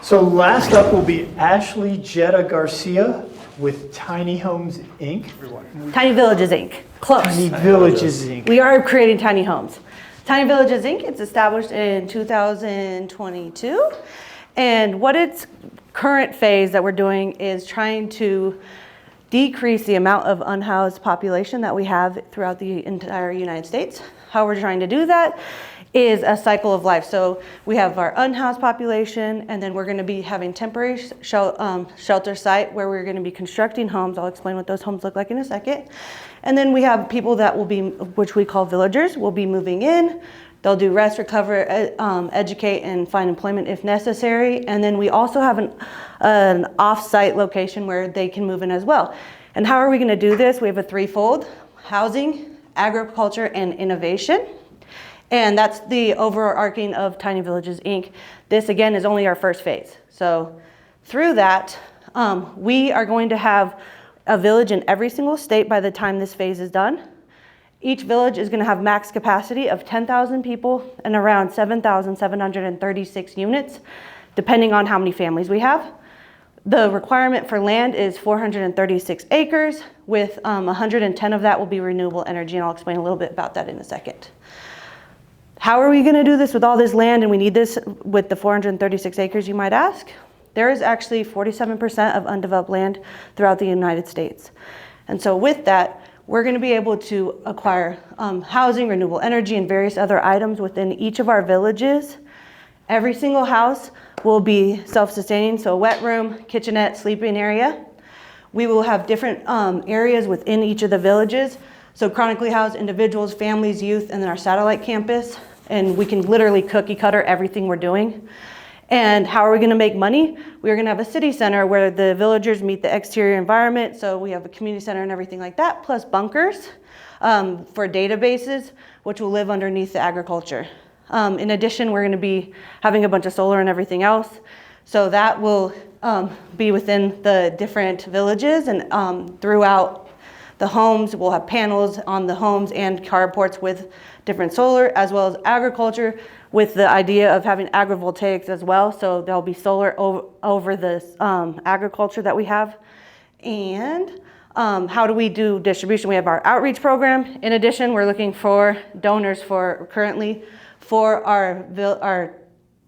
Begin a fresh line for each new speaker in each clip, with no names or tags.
So last up will be Ashley Jetta Garcia with Tiny Homes Inc.
Tiny Villages Inc. Close.
Tiny Villages Inc.
We are creating tiny homes. Tiny Villages Inc. It's established in 2022. And what its current phase that we're doing is trying to decrease the amount of unhoused population that we have throughout the entire United States. How we're trying to do that is a cycle of life. So we have our unhoused population, and then we're going to be having temporary shelter site where we're going to be constructing homes. I'll explain what those homes look like in a second. And then we have people that will be, which we call villagers, will be moving in. They'll do rest, recover, educate, and find employment if necessary. And then we also have an off-site location where they can move in as well. And how are we going to do this? We have a threefold: housing, agriculture, and innovation. And that's the overarching of Tiny Villages Inc. This, again, is only our first phase. So through that, we are going to have a village in every single state by the time this phase is done. Each village is going to have max capacity of 10,000 people and around 7,736 units, depending on how many families we have. The requirement for land is 436 acres, with 110 of that will be renewable energy, and I'll explain a little bit about that in a second. How are we going to do this with all this land, and we need this with the 436 acres, you might ask? There is actually 47% of undeveloped land throughout the United States. And so with that, we're going to be able to acquire housing, renewable energy, and various other items within each of our villages. Every single house will be self-sustaining, so a wet room, kitchenette, sleeping area. We will have different areas within each of the villages. So chronically housed individuals, families, youth, and then our satellite campus. And we can literally cookie cutter everything we're doing. And how are we going to make money? We're going to have a city center where the villagers meet the exterior environment. So we have a community center and everything like that, plus bunkers for databases, which will live underneath the agriculture. In addition, we're going to be having a bunch of solar and everything else. So that will be within the different villages and throughout the homes. We'll have panels on the homes and carports with different solar, as well as agriculture, with the idea of having agrivoltaics as well. So there'll be solar over this agriculture that we have. And how do we do distribution? We have our outreach program. In addition, we're looking for donors for our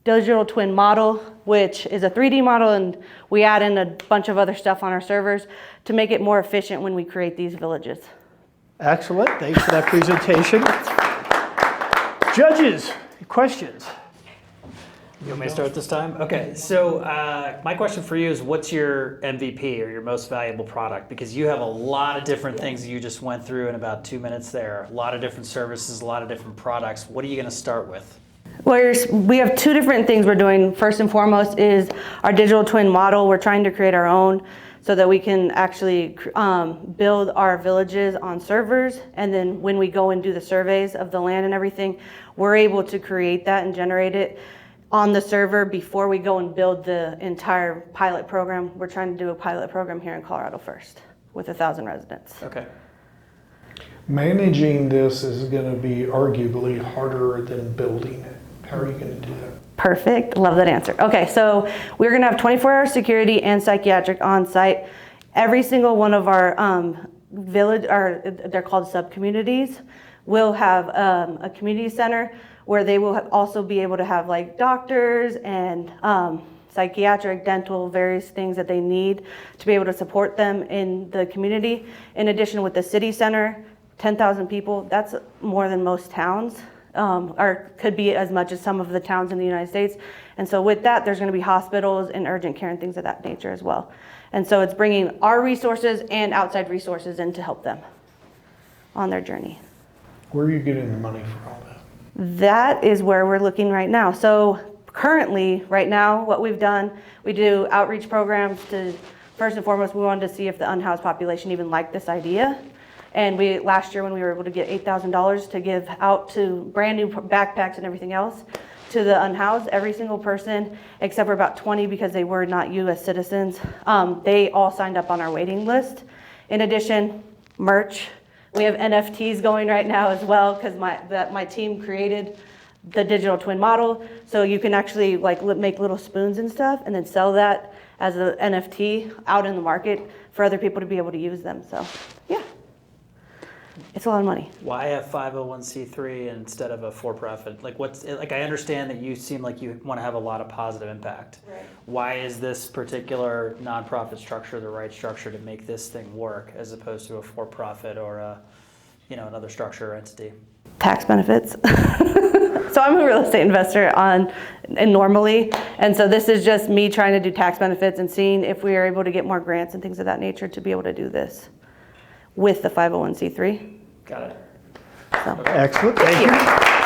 digital twin model, which is a 3D model, and we add in a bunch of other stuff on our servers to make it more efficient when we create these villages.
Excellent. Thanks for that presentation. Judges, questions?
You want me to start this time? Okay, so my question for you is, what's your MVP or your most valuable product? Because you have a lot of different things that you just went through in about 2 minutes there. A lot of different services, a lot of different products. What are you going to start with?
We have two different things we're doing. First and foremost is our digital twin model. We're trying to create our own so that we can actually build our villages on servers. And then when we go and do the surveys of the land and everything, we're able to create that and generate it on the server before we go and build the entire pilot program. We're trying to do a pilot program here in Colorado first with 1,000 residents.
Okay.
Managing this is going to be arguably harder than building it. How are you going to do that?
Perfect. Love that answer. Okay, so we're going to have 24-hour security and psychiatric on site. Every single one of our they're called sub-communities, will have a community center where they will also be able to have like doctors and psychiatric, dental, various things that they need to be able to support them in the community. In addition, with the city center, 10,000 people, that's more than most towns. Or could be as much as some of the towns in the United States. And so with that, there's going to be hospitals and urgent care and things of that nature as well. And so it's bringing our resources and outside resources in to help them on their journey.
Where are you getting the money for all that?
That is where we're looking right now. So currently, right now, what we've done, we do outreach programs to, first and foremost, we wanted to see if the unhoused population even liked this idea. And last year when we were able to get $8,000 to give out to brand new backpacks and everything else to the unhoused, every single person, except for about 20 because they were not US citizens, they all signed up on our waiting list. In addition, merch. We have NFTs going right now as well because my team created the digital twin model. So you can actually like make little spoons and stuff and then sell that as an NFT out in the market for other people to be able to use them. So yeah, it's a lot of money.
Why a 501c3 instead of a for-profit? Like I understand that you seem like you want to have a lot of positive impact.
Right.
Why is this particular nonprofit structure the right structure to make this thing work as opposed to a for-profit or a, another structure or entity?
Tax benefits. So I'm a real estate investor and normally, and so this is just me trying to do tax benefits and seeing if we are able to get more grants and things of that nature to be able to do this with the 501c3.
Got it.
So.
Excellent, thank you.